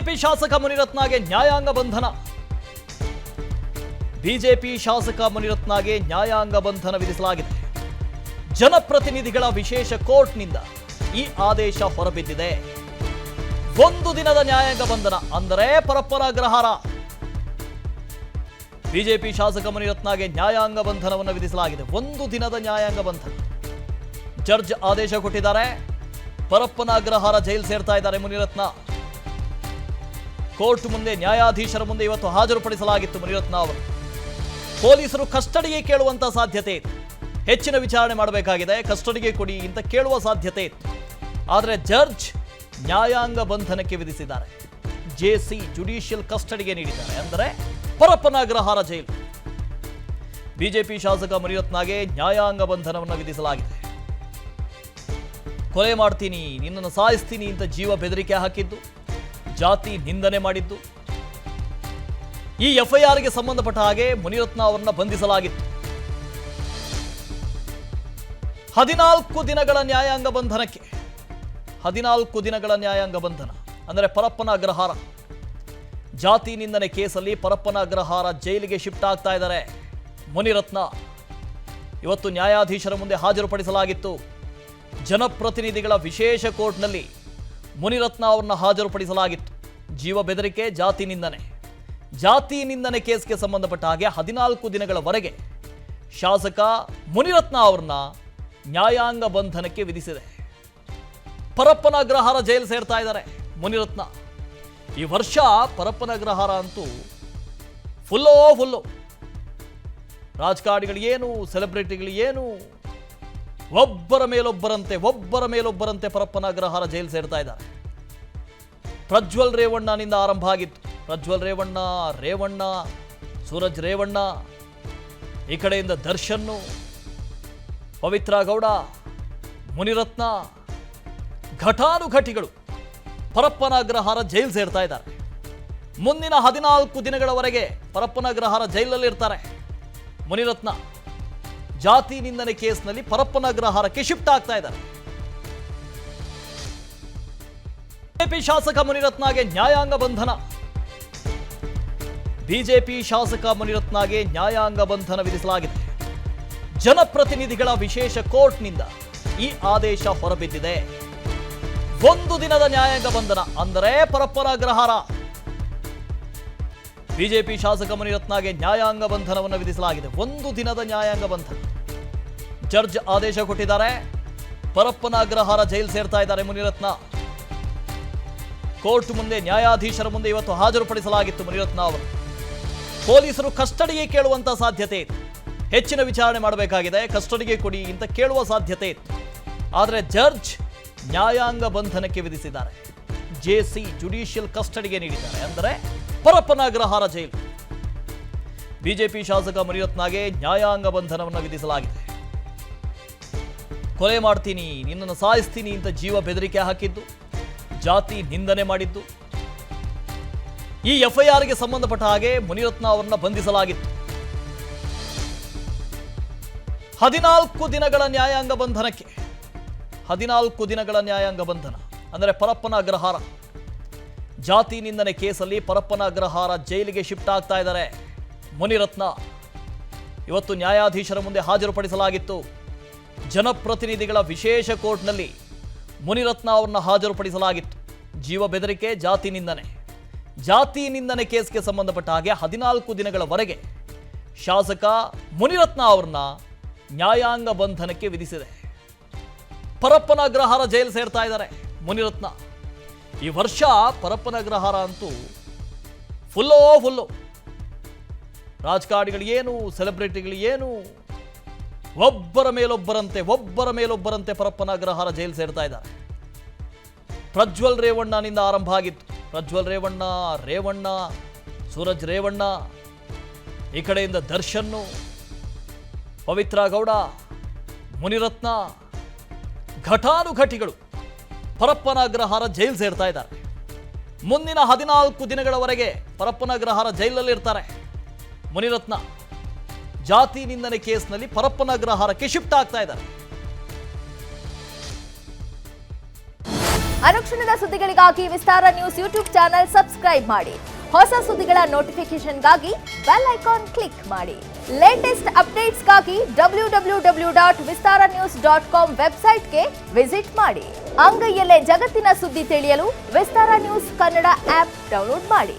BJP ಶಾಸಕ ಮುನಿರತ್ನಗೆ ನ್ಯಾಯಾಂಗ ಬಂಧನ. ಬಿಜೆಪಿ ಶಾಸಕ ಮುನಿರತ್ನಗೆ ನ್ಯಾಯಾಂಗ ಬಂಧನ ವಿಧಿಸಲಾಗಿದೆ. ಜನಪ್ರತಿನಿಧಿಗಳ ವಿಶೇಷ ಕೋರ್ಟ್ನಿಂದ ಈ ಆದೇಶ ಹೊರಬಿದ್ದಿದೆ. ಒಂದು ದಿನದ ನ್ಯಾಯಾಂಗ ಬಂಧನ ಅಂದರೆ ಪರಪ್ಪನ ಅಗ್ರಹಾರ. ಬಿಜೆಪಿ ಶಾಸಕ ಮುನಿರತ್ನಗೆ ನ್ಯಾಯಾಂಗ ಬಂಧನವನ್ನು ವಿಧಿಸಲಾಗಿದೆ. ಒಂದು ದಿನದ ನ್ಯಾಯಾಂಗ ಬಂಧನ. ಜಡ್ಜ್ ಆದೇಶ ಕೊಟ್ಟಿದ್ದಾರೆ. ಪರಪ್ಪನ ಅಗ್ರಹಾರ ಜೈಲು ಸೇರ್ತಾ ಇದ್ದಾರೆ ಮುನಿರತ್ನ. ಕೋರ್ಟ್ ಮುಂದೆ ನ್ಯಾಯಾಧೀಶರ ಮುಂದೆ ಇವತ್ತು ಹಾಜರುಪಡಿಸಲಾಗಿತ್ತು ಮುನಿರತ್ನ ಅವರು. ಪೊಲೀಸರು ಕಸ್ಟಡಿಗೆ ಕೇಳುವಂತ ಸಾಧ್ಯತೆ ಇತ್ತು. ಹೆಚ್ಚಿನ ವಿಚಾರಣೆ ಮಾಡಬೇಕಾಗಿದೆ, ಕಸ್ಟಡಿಗೆ ಕೊಡಿ ಅಂತ ಕೇಳುವ ಸಾಧ್ಯತೆ ಇತ್ತು. ಆದರೆ ಜಡ್ಜ್ ನ್ಯಾಯಾಂಗ ಬಂಧನಕ್ಕೆ ವಿಧಿಸಿದ್ದಾರೆ. ಜೆಸಿ ಜುಡಿಷಿಯಲ್ ಕಸ್ಟಡಿಗೆ ನೀಡಿದ್ದಾರೆ. ಅಂದರೆ ಪರಪ್ಪನ ಅಗ್ರಹಾರ ಜೈಲು. ಬಿಜೆಪಿ ಶಾಸಕ ಮುನಿರತ್ನಗೆ ನ್ಯಾಯಾಂಗ ಬಂಧನವನ್ನು ವಿಧಿಸಲಾಗಿದೆ. ಕೊಲೆ ಮಾಡ್ತೀನಿ, ನಿನ್ನನ್ನು ಸಾಯಿಸ್ತೀನಿ ಅಂತ ಜೀವ ಬೆದರಿಕೆ ಹಾಕಿದ್ದು, ಜಾತಿ ನಿಂದನೆ ಮಾಡಿದ್ದು. ಈ ಎಫ್ಐಆರ್ಗೆ ಸಂಬಂಧಪಟ್ಟ ಹಾಗೆ ಮುನಿರತ್ನ ಅವರನ್ನ ಬಂಧಿಸಲಾಗಿತ್ತು. 14 ದಿನಗಳ ನ್ಯಾಯಾಂಗ ಬಂಧನಕ್ಕೆ 14 ದಿನಗಳ ನ್ಯಾಯಾಂಗ ಬಂಧನ ಅಂದರೆ ಪರಪ್ಪನ ಅಗ್ರಹಾರ. ಜಾತಿ ನಿಂದನೆ ಕೇಸಲ್ಲಿ ಪರಪ್ಪನ ಅಗ್ರಹಾರ ಜೈಲಿಗೆ ಶಿಫ್ಟ್ ಆಗ್ತಾ ಇದ್ದಾರೆ ಮುನಿರತ್ನ. ಇವತ್ತು ನ್ಯಾಯಾಧೀಶರ ಮುಂದೆ ಹಾಜರುಪಡಿಸಲಾಗಿತ್ತು. ಜನಪ್ರತಿನಿಧಿಗಳ ವಿಶೇಷ ಕೋರ್ಟ್ನಲ್ಲಿ ಮುನಿರತ್ನ ಅವರನ್ನ ಹಾಜರುಪಡಿಸಲಾಗಿತ್ತು. ಜೀವ ಬೆದರಿಕೆ, ಜಾತಿ ನಿಂದನೆ ಕೇಸ್ಗೆ ಸಂಬಂಧಪಟ್ಟ ಹಾಗೆ 14 ದಿನಗಳವರೆಗೆ ಶಾಸಕ ಮುನಿರತ್ನ ಅವರನ್ನ ನ್ಯಾಯಾಂಗ ಬಂಧನಕ್ಕೆ ವಿಧಿಸಿದೆ. ಪರಪ್ಪನ ಅಗ್ರಹಾರ ಜೈಲು ಸೇರ್ತಾ ಇದ್ದಾರೆ ಮುನಿರತ್ನ. ಈ ವರ್ಷ ಪರಪ್ಪನ ಅಗ್ರಹಾರ ಅಂತೂ ಫುಲ್ಲು ರಾಜಕಾರಣಿಗಳಿಗೇನು, ಸೆಲೆಬ್ರಿಟಿಗಳಿಗೇನು, ಒಬ್ಬರ ಮೇಲೊಬ್ಬರಂತೆ ಪರಪ್ಪನ ಅಗ್ರಹಾರ ಜೈಲು ಸೇರ್ತಾ ಇದ್ದಾರೆ. ಪ್ರಜ್ವಲ್ ರೇವಣ್ಣನಿಂದ ಆರಂಭ ಆಗಿತ್ತು. ಪ್ರಜ್ವಲ್ ರೇವಣ್ಣ, ಸೂರಜ್ ರೇವಣ್ಣ, ಈ ಕಡೆಯಿಂದ ದರ್ಶನ್ನು, ಪವಿತ್ರ ಗೌಡ, ಮುನಿರತ್ನ, ಘಟಾನುಘಟಿಗಳು ಪರಪ್ಪನ ಅಗ್ರಹಾರ ಜೈಲು ಸೇರ್ತಾ ಇದ್ದಾರೆ. ಮುಂದಿನ 14 ದಿನಗಳವರೆಗೆ ಪರಪ್ಪನ ಅಗ್ರಹಾರ ಜೈಲಲ್ಲಿ ಇರ್ತಾರೆ ಮುನಿರತ್ನ. ಜಾತಿ ನಿಂದನೆ ಕೇಸ್ನಲ್ಲಿ ಪರಪ್ಪನ ಅಗ್ರಹಾರಕ್ಕೆ ಶಿಫ್ಟ್ ಆಗ್ತಾ ಇದ್ದಾರೆ. ಬಿಜೆಪಿ ಶಾಸಕ ಮುನಿರತ್ನಗೆ ನ್ಯಾಯಾಂಗ ಬಂಧನ. ಬಿಜೆಪಿ ಶಾಸಕ ಮುನಿರತ್ನಗೆ ನ್ಯಾಯಾಂಗ ಬಂಧನ ವಿಧಿಸಲಾಗಿದೆ. ಜನಪ್ರತಿನಿಧಿಗಳ ವಿಶೇಷ ಕೋರ್ಟ್ನಿಂದ ಈ ಆದೇಶ ಹೊರಬಿದ್ದಿದೆ. ಒಂದು ದಿನದ ನ್ಯಾಯಾಂಗ ಬಂಧನ ಅಂದರೆ ಪರಪ್ಪನ ಅಗ್ರಹಾರ. ಬಿಜೆಪಿ ಶಾಸಕ ಮುನಿರತ್ನಗೆ ನ್ಯಾಯಾಂಗ ಬಂಧನವನ್ನು ವಿಧಿಸಲಾಗಿದೆ. ಒಂದು ದಿನದ ನ್ಯಾಯಾಂಗ ಬಂಧನ. ಜಡ್ಜ್ ಆದೇಶ ಕೊಟ್ಟಿದ್ದಾರೆ. ಪರಪ್ಪನ ಅಗ್ರಹಾರ ಜೈಲು ಸೇರ್ತಾ ಇದ್ದಾರೆ ಮುನಿರತ್ನ. ಕೋರ್ಟ್ ಮುಂದೆ ನ್ಯಾಯಾಧೀಶರ ಮುಂದೆ ಇವತ್ತು ಹಾಜರುಪಡಿಸಲಾಗಿತ್ತು ಮುನಿರತ್ನ ಅವರು. ಪೊಲೀಸರು ಕಸ್ಟಡಿಗೆ ಕೇಳುವಂತ ಸಾಧ್ಯತೆ ಇತ್ತು. ಹೆಚ್ಚಿನ ವಿಚಾರಣೆ ಮಾಡಬೇಕಾಗಿದೆ, ಕಸ್ಟಡಿಗೆ ಕೊಡಿ ಅಂತ ಕೇಳುವ ಸಾಧ್ಯತೆ ಇತ್ತು. ಆದರೆ ಜಡ್ಜ್ ನ್ಯಾಯಾಂಗ ಬಂಧನಕ್ಕೆ ವಿಧಿಸಿದ್ದಾರೆ. ಜೆಸಿ ಜುಡಿಷಿಯಲ್ ಕಸ್ಟಡಿಗೆ ನೀಡಿದ್ದಾರೆ. ಅಂದರೆ ಪರಪ್ಪನ ಅಗ್ರಹಾರ ಜೈಲು. ಬಿಜೆಪಿ ಶಾಸಕ ಮುನಿರತ್ನಗೆ ನ್ಯಾಯಾಂಗ ಬಂಧನವನ್ನು ವಿಧಿಸಲಾಗಿದೆ. ಕೊಲೆ ಮಾಡ್ತೀನಿ, ನಿನ್ನನ್ನು ಸಾಯಿಸ್ತೀನಿ ಅಂತ ಜೀವ ಬೆದರಿಕೆ ಹಾಕಿದ್ದು, ಜಾತಿ ನಿಂದನೆ ಮಾಡಿದ್ದು. ಈ ಎಫ್ಐಆರ್ಗೆ ಸಂಬಂಧಪಟ್ಟ ಹಾಗೆ ಮುನಿರತ್ನ ಅವರನ್ನ ಬಂಧಿಸಲಾಗಿತ್ತು. 14 ದಿನಗಳ ನ್ಯಾಯಾಂಗ ಬಂಧನಕ್ಕೆ 14 ದಿನಗಳ ನ್ಯಾಯಾಂಗ ಬಂಧನ ಅಂದರೆ ಪರಪ್ಪನ ಅಗ್ರಹಾರ. ಜಾತಿ ನಿಂದನೆ ಕೇಸಲ್ಲಿ ಪರಪ್ಪನ ಅಗ್ರಹಾರ ಜೈಲಿಗೆ ಶಿಫ್ಟ್ ಆಗ್ತಾ ಇದ್ದಾರೆ ಮುನಿರತ್ನ. ಇವತ್ತು ನ್ಯಾಯಾಧೀಶರ ಮುಂದೆ ಹಾಜರುಪಡಿಸಲಾಗಿತ್ತು. ಜನಪ್ರತಿನಿಧಿಗಳ ವಿಶೇಷ ಕೋರ್ಟ್ನಲ್ಲಿ ಮುನಿರತ್ನ ಅವರನ್ನ ಹಾಜರುಪಡಿಸಲಾಗಿತ್ತು. ಜೀವ ಬೆದರಿಕೆ, ಜಾತಿ ನಿಂದನೆ ಕೇಸ್ಗೆ ಸಂಬಂಧಪಟ್ಟ ಹಾಗೆ 14 ದಿನಗಳವರೆಗೆ ಶಾಸಕ ಮುನಿರತ್ನ ಅವರನ್ನ ನ್ಯಾಯಾಂಗ ಬಂಧನಕ್ಕೆ ವಿಧಿಸಿದೆ. ಪರಪ್ಪನ ಅಗ್ರಹಾರ ಜೈಲು ಸೇರ್ತಾ ಇದ್ದಾರೆ ಮುನಿರತ್ನ. ಈ ವರ್ಷ ಪರಪ್ಪನ ಅಗ್ರಹಾರ ಅಂತೂ ಫುಲ್ಲು ರಾಜಕಾರಣಿಗಳಿಗೇನು, ಸೆಲೆಬ್ರಿಟಿಗಳಿಗೇನು, ಒಬ್ಬರ ಮೇಲೊಬ್ಬರಂತೆ ಪರಪ್ಪನ ಅಗ್ರಹಾರ ಜೈಲು ಸೇರ್ತಾ ಇದ್ದಾರೆ. ಪ್ರಜ್ವಲ್ ರೇವಣ್ಣನಿಂದ ಆರಂಭ ಆಗಿತ್ತು. ಪ್ರಜ್ವಲ್ ರೇವಣ್ಣ, ಸೂರಜ್ ರೇವಣ್ಣ, ಈ ಕಡೆಯಿಂದ ದರ್ಶನ್ನು, ಪವಿತ್ರ ಗೌಡ, ಮುನಿರತ್ನ, ಘಟಾನುಘಟಿಗಳು ಪರಪ್ಪನ ಅಗ್ರಹಾರ ಜೈಲು ಸೇರ್ತಾ ಇದ್ದಾರೆ. ಮುಂದಿನ 14 ದಿನಗಳವರೆಗೆ ಪರಪ್ಪನ ಅಗ್ರಹಾರ ಜೈಲಲ್ಲಿ ಇರ್ತಾರೆ ಮುನಿರತ್ನ. ಜಾತಿ ನಿಂದನೆ ಕೇಸ್ನಲ್ಲಿ ಪರಪ್ಪನ ಅಗ್ರಹಾರಕ್ಕೆ ಶಿಫ್ಟ್ ಆಗ್ತಾ ಇದ್ದಾರೆ. ಅನುಕ್ಷಣದ ಸುದ್ದಿಗಳಿಗಾಗಿ ವಿಸ್ತಾರ ನ್ಯೂಸ್ ಯೂಟ್ಯೂಬ್ ಚಾನೆಲ್ ಸಬ್ಸ್ಕ್ರೈಬ್ ಮಾಡಿ. ಹೊಸ ಸುದ್ದಿಗಳ ನೋಟಿಫಿಕೇಶನ್ಗಾಗಿ ಬೆಲ್ ಐಕಾನ್ ಕ್ಲಿಕ್ ಮಾಡಿ. ಲೇಟೆಸ್ಟ್ ಅಪ್ಡೇಟ್ಸ್ಗಾಗಿ www.vistaranews.com ವೆಬ್ಸೈಟ್ಗೆ ವಿಸಿಟ್ ಮಾಡಿ. ಅಂಗೈಯಲ್ಲೇ ಜಗತ್ತಿನ ಸುದ್ದಿ ತಿಳಿಯಲು ವಿಸ್ತಾರ ನ್ಯೂಸ್ ಕನ್ನಡ ಆಪ್ ಡೌನ್ಲೋಡ್ ಮಾಡಿ.